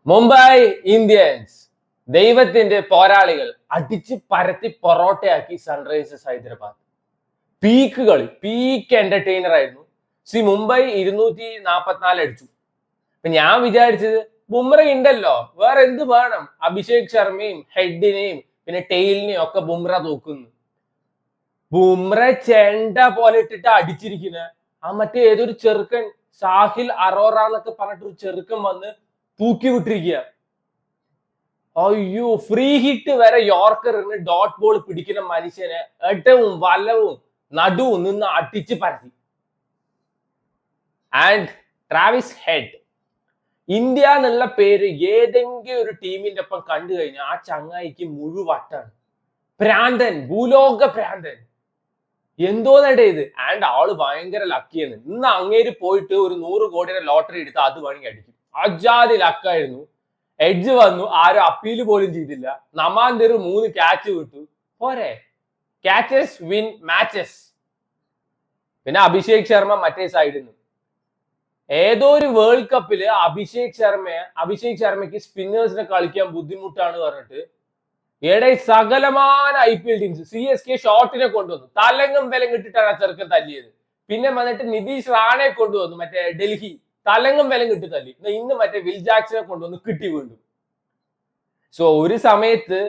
Mumbai Indians ദൈവത്തിന്റെ പോരാളികൾ അടിച്ച് പരത്തി പൊറോട്ടയാക്കി സൺറൈസേഴ്സ് ഹൈദരാബാദ്. പീക്ക് കളി, പീക്ക് എന്റർടൈനർ ആയിരുന്നു. മുംബൈ 244 അടിച്ചു. അപ്പൊ ഞാൻ വിചാരിച്ചത് ബുംറ ഉണ്ടല്ലോ, വേറെ എന്ത് വേണം? അഭിഷേക് ശർമ്മയും ഹെഡിനെയും പിന്നെ ടെയിലിനെയും ഒക്കെ ബുംറ തൂക്കുന്നു. ബുംറ ചെണ്ട പോലെ ഇട്ടിട്ട് അടിച്ചിരിക്കുന്ന ആ മറ്റേ ഏതൊരു ചെറുക്കൻ സാഹിൽ അറോറ എന്നൊക്കെ പറഞ്ഞിട്ട് ഒരു ചെറുക്കൻ വന്ന് തൂക്കി വിട്ടിരിക്കുക. അയ്യോ, ഫ്രീ ഹിറ്റ് വരെ യോർക്കറിന് ഡോട്ട് ബോൾ പിടിക്കുന്ന മനുഷ്യനെ എട്ടവും വലവും നടുവും നിന്ന് അടിച്ച് പരത്തി. ആൻഡ് ട്രാവിസ് ഹെഡ്, ഇന്ത്യ എന്നുള്ള പേര് ഏതെങ്കിലും ഒരു ടീമിന്റെ ഒപ്പം കണ്ടു കഴിഞ്ഞാൽ ആ ചങ്ങായിക്ക് മുഴുവട്ടാണ്. ഭ്രാന്തൻ, ഭൂലോക ഭ്രാന്തൻ. എന്തോന്നടേ ഇത്. ആൻഡ് ആള് ഭയങ്കര ലക്കിയാണ്. ഇന്ന് അങ്ങേര് പോയിട്ട് ഒരു 100 കോടിയുടെ ലോട്ടറി എടുത്ത് അത് വേണമെങ്കിൽ അടിക്കും. അജാതി ലക്കായിരുന്നു. എഡ്ജ് വന്നു, ആരും അപ്പീൽ പോലും ചെയ്തില്ല. നമാന്തർ 3 ക്യാച്ച് വിട്ടു. പോരെ, ക്യാച്ചസ് വിൻ മാച്ചസ്. പിന്നെ അഭിഷേക് ശർമ്മ മറ്റേ സൈഡിൽ നിന്ന് ഏതോ ഒരു വേൾഡ് കപ്പില് അഭിഷേക് ശർമ്മയ്ക്ക് സ്പിന്നേഴ്സിനെ കളിക്കാൻ ബുദ്ധിമുട്ടാണ് പറഞ്ഞിട്ട് സകലമാന IPL ടീംസ് CSK ഷോട്ടിനെ കൊണ്ടുവന്നു. തലങ്ങും വിലം കിട്ടിട്ടാണ് ആ ചെറുക്കൻ തല്ലിയത്. പിന്നെ വന്നിട്ട് നിതീഷ് റാണെ കൊണ്ടുവന്നു, മറ്റേ ഡൽഹി, തലങ്ങും വിലം കിട്ടി തല്ലി. ഇന്ന് മറ്റേ വിൽ ജാക്സനെ കൊണ്ടുവന്ന് കിട്ടി വീണ്ടും. ഒരു സമയത്ത്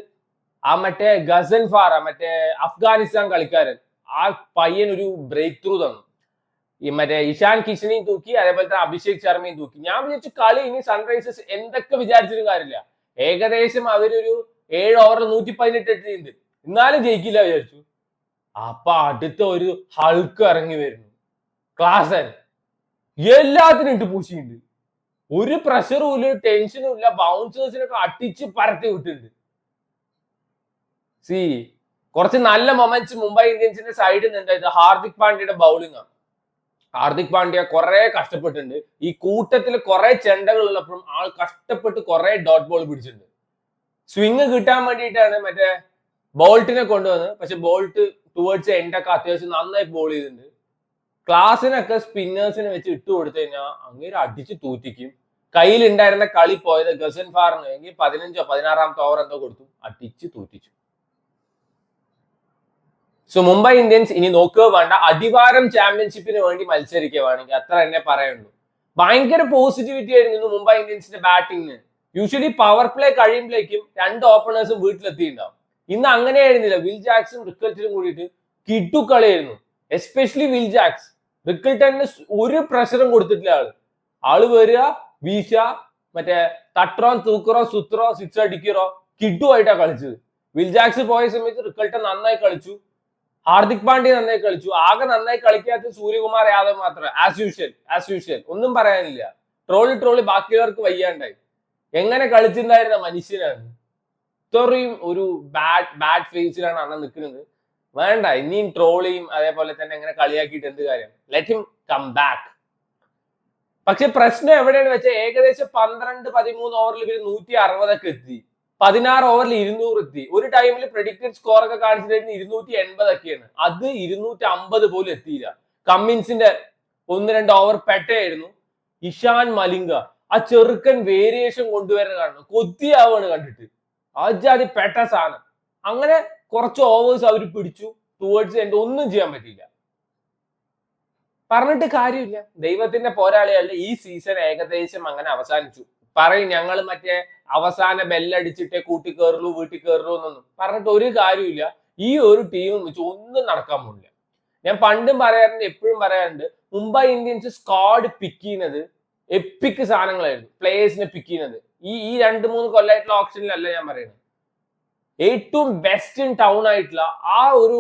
ആ മറ്റേ ഗസൻഫാറ, മറ്റേ അഫ്ഗാനിസ്ഥാൻ കളിക്കാരൻ, ആ പയ്യൻ ഒരു ബ്രേക്ക് ത്രൂ തന്നു. ഈ മറ്റേ ഇഷാൻ കിഷനെയും തൂക്കി, അതേപോലെ തന്നെ അഭിഷേക് ശർമ്മയും തൂക്കി. ഞാൻ വിചാരിച്ചു കളി ഇനി സൺറൈസേഴ്സ് എന്തൊക്കെ വിചാരിച്ചിട്ടും കാര്യമില്ല. ഏകദേശം അവരൊരു 7 ഓവറിൽ 118 ഇട്ടിട്ടുണ്ട്, എന്നാലും ജയിക്കില്ല വിചാരിച്ചു. അപ്പൊ അടുത്ത ഒരു ഹൾക്ക് ഇറങ്ങി വരുന്നു, ക്ലാസൻ. എല്ലാത്തിനും ഇട്ട് പൂശിയുണ്ട്. ഒരു പ്രഷറും ഇല്ല, ടെൻഷനും ഇല്ല. ബൗൺസേഴ്സിനൊക്കെ അടിച്ച് പരത്തി വിട്ടിട്ടുണ്ട്. കുറച്ച് നല്ല മൊമെന്റ്സ് മുംബൈ ഇന്ത്യൻസിന്റെ സൈഡിൽ നിന്നുണ്ടായത് ഹാർദിക് പാണ്ഡ്യയുടെ ബൗളിംഗ് ആണ്. ഹാർദിക് പാണ്ഡ്യ കുറെ കഷ്ടപ്പെട്ടിട്ടുണ്ട്. ഈ കൂട്ടത്തിൽ കുറെ ചെണ്ടകൾ ഉള്ളപ്പോഴും ആൾ കഷ്ടപ്പെട്ട് കുറെ ഡോട്ട് ബോൾ പിടിച്ചിട്ടുണ്ട്. സ്വിങ് കിട്ടാൻ വേണ്ടിയിട്ടാണ് മറ്റേ ബോൾട്ടിനെ കൊണ്ടുവന്നത്. പക്ഷെ ബോൾട്ട് ടുവേർഡ്സ് എൻഡൊക്കെ അത്യാവശ്യം നന്നായി ബോൾ ചെയ്തിട്ടുണ്ട്. ക്ലാസ്സിനൊക്കെ സ്പിന്നേഴ്സിനെ വെച്ച് ഇട്ട് കൊടുത്തു കഴിഞ്ഞാൽ അങ്ങേര് അടിച്ച് തൂറ്റിക്കും. കയ്യിലുണ്ടായിരുന്ന കളി പോയത് ഗസൻഫാറിന് എങ്കിൽ 15 16ാമത്തെ ഓവർ എന്തോ കൊടുത്തു, അടിച്ച് തൂറ്റിച്ചു. മുംബൈ ഇന്ത്യൻസ് ഇനി നോക്കുക വേണ്ട, അടിവാരം ചാമ്പ്യൻഷിപ്പിന് വേണ്ടി മത്സരിക്കുകയാണെങ്കിൽ അത്ര തന്നെ പറയുള്ളൂ. ഭയങ്കര പോസിറ്റിവിറ്റി ആയിരുന്നു മുംബൈ ഇന്ത്യൻസിന്റെ ബാറ്റിംഗിന്. യൂഷ്വലി പവർ പ്ലേ കഴിയുമ്പോഴേക്കും 2 ഓപ്പണേഴ്സും വീട്ടിലെത്തിയിട്ടുണ്ടാവും. ഇന്ന് അങ്ങനെയായിരുന്നില്ല. വിൽ ജാക്സും റിക്കൽട്ടനും കൂടിയിട്ട് കിട്ടുക്കളിയായിരുന്നു. Especially Will Jacks. റിക്കൽട്ടന് ഒരു പ്രഷറും കൊടുത്തിട്ടില്ല. ആള് വരിക, വീശ, മറ്റേ തട്രോ തൂക്കറോ സുത്രോ സിക്സ് അടിക്കറോ കിട്ടുമായിട്ടാണ് കളിച്ചത്. വിൽ ജാക്സ് പോയ സമയത്ത് റിക്കൽട്ടൻ നന്നായി കളിച്ചു, ഹാർദിക് പാണ്ഡ്യ നന്നായി കളിച്ചു. ആകെ നന്നായി കളിക്കാത്ത സൂര്യകുമാർ യാദവ് മാത്രം. ആസ് യൂഷ്വൽ ഒന്നും പറയാനില്ല. ട്രോളി ബാക്കിയുള്ളവർക്ക് വയ്യാണ്ടായി. എങ്ങനെ കളിച്ചിട്ടുണ്ടായിരുന്ന മനുഷ്യനാണ്. ഇത്രയും ഒരു ബാഡ് ഫേസിലാണ് അണ്ണൻ നിൽക്കുന്നത്. വേണ്ട, ഇനിയും ട്രോളിയും അതേപോലെ തന്നെ എങ്ങനെ കളിയാക്കിയിട്ട് എന്ത് കാര്യം? Let him come back. പക്ഷെ പ്രശ്നം എവിടെയാണ് വെച്ചാൽ ഏകദേശം 12-13 ഓവറിൽ ഇവർ 160 എത്തി. 16 ഓവറിൽ 200 എത്തി. ഒരു ടൈമിൽ പ്രെഡിക്റ്റഡ് സ്കോർ ഒക്കെ കാണിച്ചിട്ടായിരുന്നു 280 ഒക്കെയാണ്. അത് 250 പോലും എത്തിയില്ല. കമ്മിൻസിന്റെ 1-2 ഓവർ പെട്ടയായിരുന്നു. ഇഷാൻ മലിംഗ, ആ ചെറുക്കൻ വേരിയേഷൻ കൊണ്ടുവരുന്ന കാണുന്നു. കൊത്തിയാവാണ് കണ്ടിട്ട്. ആജാതി പെട്ട സാധനം. അങ്ങനെ കുറച്ച് ഓവേഴ്സ് അവർ പിടിച്ചു. ടുവേർഡ്സ് എൻഡ് ഒന്നും ചെയ്യാൻ പറ്റിയില്ല. പറഞ്ഞിട്ട് കാര്യമില്ല. ദൈവത്തിന്റെ പോരാളികളുടെ ഈ സീസൺ ഏകദേശം അങ്ങനെ അവസാനിച്ചു. പറയും ഞങ്ങൾ മറ്റേ അവസാന ബെല്ലടിച്ചിട്ടേ കൂട്ടി കയറുള്ളൂ, വീട്ടിൽ കയറുള്ളൂ എന്നൊന്നും പറഞ്ഞിട്ട് ഒരു കാര്യമില്ല. ഈ ഒരു ടീമും വെച്ച് ഒന്നും നടക്കാൻ പോണില്ല. ഞാൻ പണ്ടും പറയാറുണ്ട്, എപ്പോഴും പറയാറുണ്ട്, മുംബൈ ഇന്ത്യൻസ് സ്ക്വാഡ് പിക്ക് ചെയ്യുന്നത് എപ്പിക് സാധനങ്ങളായിരുന്നു. പ്ലേയേഴ്സിനെ പിക്ക് ചെയ്യുന്നത് ഈ 2-3 കൊല്ലമായിട്ടുള്ള ഓപ്ഷനിലല്ല ഞാൻ പറയുന്നത്. ഏറ്റവും ബെസ്റ്റ് ഇൻ ടൗൺ ആയിട്ടുള്ള ആ ഒരു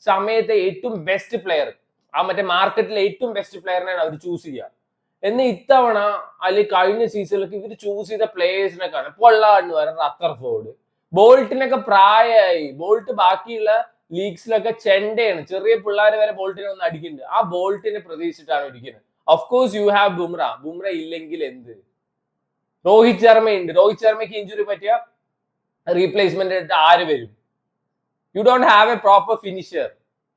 സമയത്തെ ഏറ്റവും ബെസ്റ്റ് പ്ലെയർ, ആ മറ്റേ മാർക്കറ്റിലെ ഏറ്റവും ബെസ്റ്റ് പ്ലെയറിനെയാണ് അവർ ചൂസ് ചെയ്യുക. എന്ന് ഇത്തവണ അല്ലെങ്കിൽ കഴിഞ്ഞ സീസണിലൊക്കെ ഇവർ ചൂസ് ചെയ്ത പ്ലേയേഴ്സിനെ കാണാം. പൊള്ളാടിന് വരെ റത്തർഫോർഡ്, ബോൾട്ടിനൊക്കെ പ്രായമായി. ബോൾട്ട് ബാക്കിയുള്ള ലീഗ്സിലൊക്കെ ചെണ്ടയാണ്. ചെറിയ പിള്ളേർ വരെ ബോൾട്ടിനെ ഒന്ന് അടിക്കുന്നുണ്ട്. ആ ബോൾട്ടിനെ പ്രതീക്ഷിച്ചിട്ടാണ് ഇരിക്കുന്നത്. Of course you have Bumrah ഇല്ലെങ്കിൽ എന്ത്? രോഹിത് ശർമ്മയുണ്ട്. രോഹിത് ശർമ്മയ്ക്ക് ഇഞ്ചുറി പറ്റിയ റീപ്ലേസ്മെന്റ് ആയിട്ട് ആര് വരും? You don't have a proper finisher.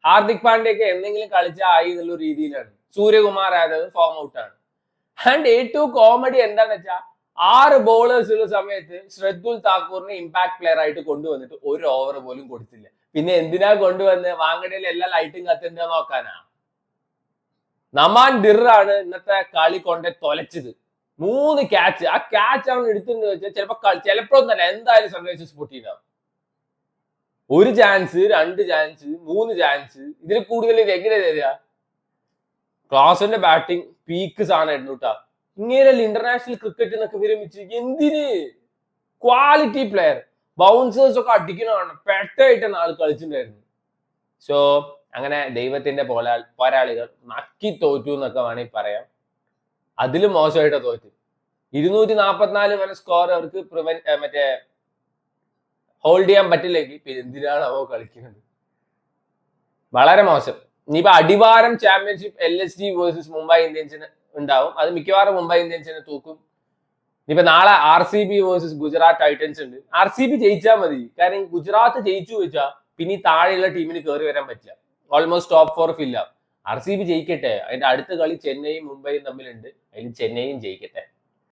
Hardik പാണ്ഡ്യയൊക്കെ എന്തെങ്കിലും കളിച്ചാൽ ആയി എന്നുള്ള രീതിയിലാണ്. സൂര്യകുമാർ യാദവ് ഫോം ഔട്ട് ആണ്. ആൻഡ് ഏറ്റവും കോമഡി എന്താന്ന് വെച്ചാൽ 6 ബോളേഴ്സ് ഉള്ള സമയത്ത് ശ്രദ്ധുൽ താക്കൂറിനെ ഇമ്പാക്ട് പ്ലെയർ ആയിട്ട് കൊണ്ടുവന്നിട്ട് ഒരു ഓവർ പോലും കൊടുത്തില്ല. പിന്നെ എന്തിനാ കൊണ്ടുവന്ന് വാങ്കടയിൽ എല്ലാ ലൈറ്റും കത്തുന്നത് നോക്കാനാ? നമാൻ ഡിറാണ് ഇന്നത്തെ കളി കൊണ്ട് തൊലച്ചത്. 3 ക്യാച്ച്. ആ ക്യാച്ച് അവൻ എടുത്തെന്ന് വെച്ചാൽ ചിലപ്പോഴൊന്നല്ല, എന്തായാലും സൺറൈസേഴ്സ് പൊട്ടിയിട്ടാവും. 1 ചാൻസ്, 2 ചാൻസ്, 3 ചാൻസ്, ഇതിൽ കൂടുതൽ ഇത് എങ്ങനെ തരിക? ക്ലാസിന്റെ ബാറ്റിംഗ് പീക്ക് സാധനമായിരുന്നു കേട്ടാ. ഇങ്ങനെയല്ല ഇന്റർനാഷണൽ ക്രിക്കറ്റ് എന്നൊക്കെ വിരമിച്ച് എന്തിന്? ക്വാളിറ്റി പ്ലെയർ, ബൗൺസേഴ്സ് ഒക്കെ അടിക്കണമാണ്, പെട്ടായിട്ടാണ് ആൾ കളിച്ചിട്ടുണ്ടായിരുന്നു. സോ അങ്ങനെ ദൈവത്തിന്റെ പോരാളികൾ നക്കി തോറ്റു എന്നൊക്കെ വേണമെങ്കിൽ പറയാം. അതിലും മോശമായിട്ട് തോറ്റു. 244 വരെ സ്കോർ അവർക്ക് മറ്റേ ഹോൾഡ് ചെയ്യാൻ പറ്റില്ലെങ്കിൽ പിന്നെ എന്തിനാണ് അവ കളിക്കുന്നത്? വളരെ മോശം. ഇനിയിപ്പോ അടിവാരം ചാമ്പ്യൻഷിപ്പ് LSG വേഴ്സസ് മുംബൈ ഇന്ത്യൻസിന് ഉണ്ടാവും. അത് മിക്കവാറും മുംബൈ ഇന്ത്യൻസിനെ തൂക്കും. ഇനിയിപ്പോ നാളെ RCB വേഴ്സസ് ഗുജറാത്ത് ടൈറ്റൻസ് ഉണ്ട്. RCB ജയിച്ചാൽ മതി. കാരണം ഗുജറാത്ത് ജയിച്ചു വെച്ചാൽ പിന്നെ താഴെയുള്ള ടീമിന് കയറി വരാൻ പറ്റില്ല. Almost top 4 ഫില്ലാവും. RCB ജയിക്കട്ടെ. അതിന്റെ അടുത്ത കളി ചെന്നൈയും മുംബൈയും തമ്മിലുണ്ട്. അതിൽ ചെന്നൈയും ജയിക്കട്ടെ.